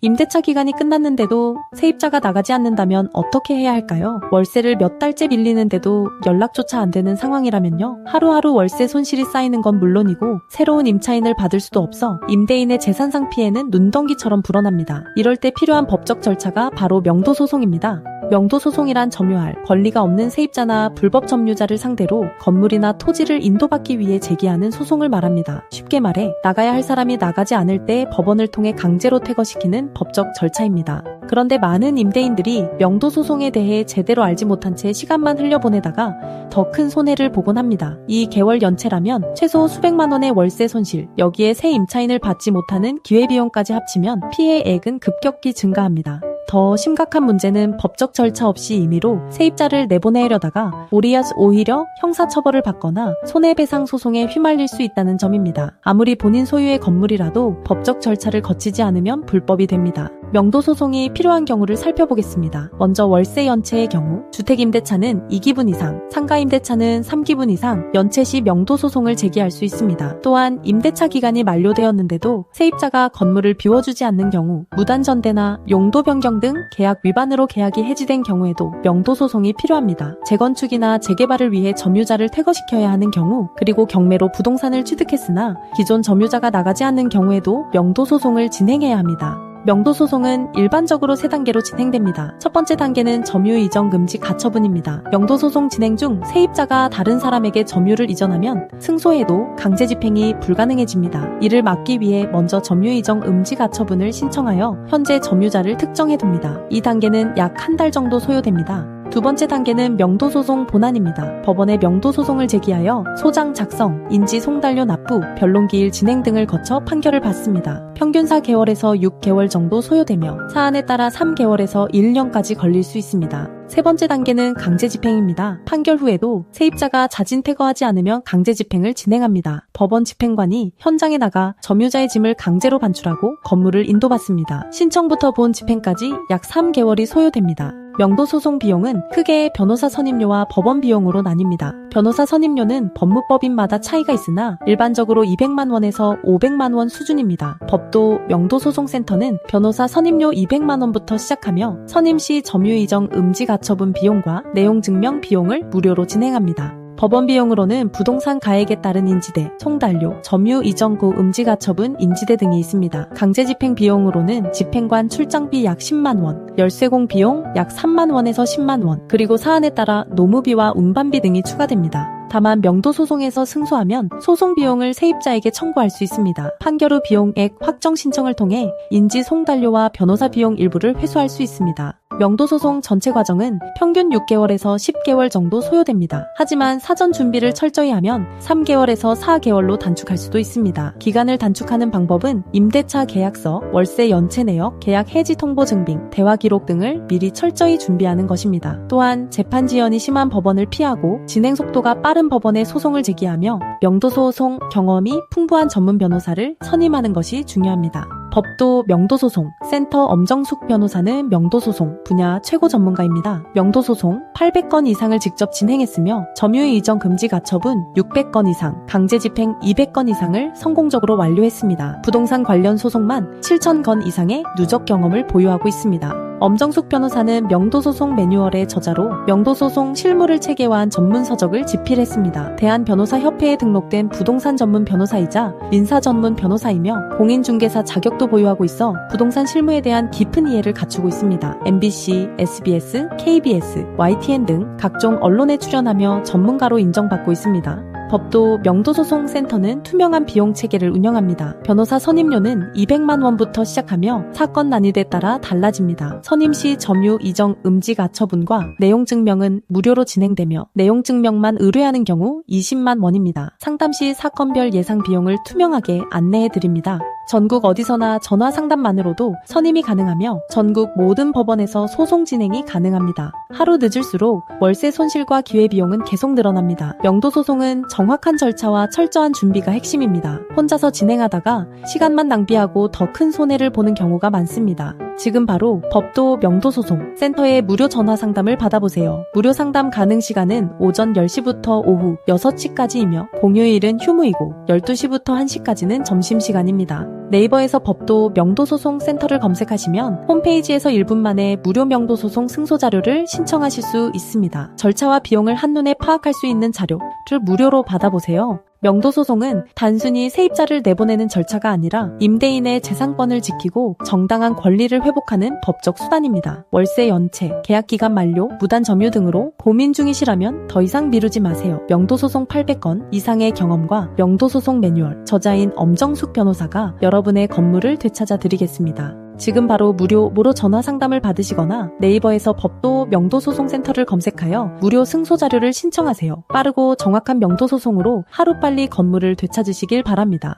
임대차 기간이 끝났는데도 세입자가 나가지 않는다면 어떻게 해야 할까요? 월세를 몇 달째 밀리는데도 연락조차 안 되는 상황이라면요. 하루하루 월세 손실이 쌓이는 건 물론이고 새로운 임차인을 받을 수도 없어 임대인의 재산상 피해는 눈덩이처럼 불어납니다. 이럴 때 필요한 법적 절차가 바로 명도소송입니다. 명도소송이란 점유할 권리가 없는 세입자나 불법 점유자를 상대로 건물이나 토지를 인도받기 위해 제기하는 소송을 말합니다. 쉽게 말해 나가야 할 사람이 나가지 않을 때 법원을 통해 강제로 퇴거시키는 법적 절차입니다. 그런데 많은 임대인들이 명도소송에 대해 제대로 알지 못한 채 시간만 흘려보내다가 더 큰 손해를 보곤 합니다. 이 개월 연체라면 최소 수백만 원의 월세 손실, 여기에 새 임차인을 받지 못하는 기회비용까지 합치면 피해액은 급격히 증가합니다. 더 심각한 문제는 법적 절차 없이 임의로 세입자를 내보내려다가 오히려 형사처벌을 받거나 손해배상 소송에 휘말릴 수 있다는 점입니다. 아무리 본인 소유의 건물이라도 법적 절차를 거치지 않으면 불법이 됩니다. 명도소송이 필요한 경우를 살펴보겠습니다. 먼저 월세 연체의 경우, 주택임대차는 2기분 이상, 상가임대차는 3기분 이상 연체 시 명도소송을 제기할 수 있습니다. 또한 임대차 기간이 만료되었는데도 세입자가 건물을 비워주지 않는 경우, 무단전대나 용도 변경 등 계약 위반으로 계약이 해지된 경우에도 명도소송이 필요합니다. 재건축이나 재개발을 위해 점유자를 퇴거시켜야 하는 경우, 그리고 경매로 부동산을 취득했으나 기존 점유자가 나가지 않는 경우에도 명도소송을 진행해야 합니다. 명도소송은 일반적으로 3단계로 진행됩니다. 첫 번째 단계는 점유이전 금지 가처분입니다. 명도소송 진행 중 세입자가 다른 사람에게 점유를 이전하면 승소해도 강제집행이 불가능해집니다. 이를 막기 위해 먼저 점유이전 음지 가처분을 신청하여 현재 점유자를 특정해둡니다. 이 단계는 약 한 달 정도 소요됩니다. 두 번째 단계는 명도소송 본안입니다. 법원에 명도소송을 제기하여 소장 작성, 인지 송달료 납부, 변론기일 진행 등을 거쳐 판결을 받습니다. 평균 4개월에서 6개월 정도 소요되며 사안에 따라 3개월에서 1년까지 걸릴 수 있습니다. 세 번째 단계는 강제집행입니다. 판결 후에도 세입자가 자진 퇴거하지 않으면 강제집행을 진행합니다. 법원 집행관이 현장에 나가 점유자의 짐을 강제로 반출하고 건물을 인도받습니다. 신청부터 본 집행까지 약 3개월이 소요됩니다. 명도소송 비용은 크게 변호사 선임료와 법원 비용으로 나뉩니다. 변호사 선임료는 법무법인마다 차이가 있으나 일반적으로 200만 원에서 500만 원 수준입니다. 법도 명도소송센터는 변호사 선임료 200만 원부터 시작하며 선임 시 점유이전 음지 가처분 비용과 내용 증명 비용을 무료로 진행합니다. 법원 비용으로는 부동산 가액에 따른 인지대, 송달료, 점유 이전구 음지가처분 인지대 등이 있습니다. 강제집행 비용으로는 집행관 출장비 약 10만 원, 열쇠공 비용 약 3만 원에서 10만 원, 그리고 사안에 따라 노무비와 운반비 등이 추가됩니다. 다만 명도소송에서 승소하면 소송 비용을 세입자에게 청구할 수 있습니다. 판결 후 비용액 확정 신청을 통해 인지 송달료와 변호사 비용 일부를 회수할 수 있습니다. 명도소송 전체 과정은 평균 6개월에서 10개월 정도 소요됩니다. 하지만 사전 준비를 철저히 하면 3개월에서 4개월로 단축할 수도 있습니다. 기간을 단축하는 방법은 임대차 계약서, 월세 연체 내역, 계약 해지 통보 증빙, 대화 기록 등을 미리 철저히 준비하는 것입니다. 또한 재판 지연이 심한 법원을 피하고 진행 속도가 빠른 법원에 소송을 제기하며 명도소송 경험이 풍부한 전문 변호사를 선임하는 것이 중요합니다. 법도 명도소송, 센터 엄정숙 변호사는 명도소송 분야 최고 전문가입니다. 명도소송 800건 이상을 직접 진행했으며 점유이전 금지 가처분 600건 이상, 강제집행 200건 이상을 성공적으로 완료했습니다. 부동산 관련 소송만 7,000건 이상의 누적 경험을 보유하고 있습니다. 엄정숙 변호사는 명도소송 매뉴얼의 저자로 명도소송 실무를 체계화한 전문 서적을 집필했습니다. 대한변호사협회에 등록된 부동산 전문 변호사이자 민사 전문 변호사이며 공인중개사 자격도 보유하고 있어 부동산 실무에 대한 깊은 이해를 갖추고 있습니다. MBC, SBS, KBS, YTN 등 각종 언론에 출연하며 전문가로 인정받고 있습니다. 법도 명도소송센터는 투명한 비용 체계를 운영합니다. 변호사 선임료는 200만 원부터 시작하며 사건 난이도에 따라 달라집니다. 선임 시 점유 이전 음지 가처분과 내용 증명은 무료로 진행되며 내용 증명만 의뢰하는 경우 20만 원입니다. 상담 시 사건별 예상 비용을 투명하게 안내해 드립니다. 전국 어디서나 전화 상담만으로도 선임이 가능하며 전국 모든 법원에서 소송 진행이 가능합니다. 하루 늦을수록 월세 손실과 기회비용은 계속 늘어납니다. 명도소송은 정확한 절차와 철저한 준비가 핵심입니다. 혼자서 진행하다가 시간만 낭비하고 더 큰 손해를 보는 경우가 많습니다. 지금 바로 법도 명도소송 센터에 무료 전화 상담을 받아보세요. 무료 상담 가능 시간은 오전 10시부터 오후 6시까지이며 공휴일은 휴무이고 12시부터 1시까지는 점심시간입니다. 네이버에서 법도 명도소송센터를 검색하시면 홈페이지에서 1분 만에 무료 명도소송 승소자료를 신청하실 수 있습니다. 절차와 비용을 한눈에 파악할 수 있는 자료를 무료로 받아보세요. 명도소송은 단순히 세입자를 내보내는 절차가 아니라 임대인의 재산권을 지키고 정당한 권리를 회복하는 법적 수단입니다. 월세 연체, 계약기간 만료, 무단 점유 등으로 고민 중이시라면 더 이상 미루지 마세요. 명도소송 800건 이상의 경험과 명도소송 매뉴얼, 저자인 엄정숙 변호사가 여러분의 건물을 되찾아 드리겠습니다. 지금 바로 무료로 전화 상담을 받으시거나 네이버에서 법도 명도소송센터를 검색하여 무료 승소자료를 신청하세요. 빠르고 정확한 명도소송으로 하루빨리 건물을 되찾으시길 바랍니다.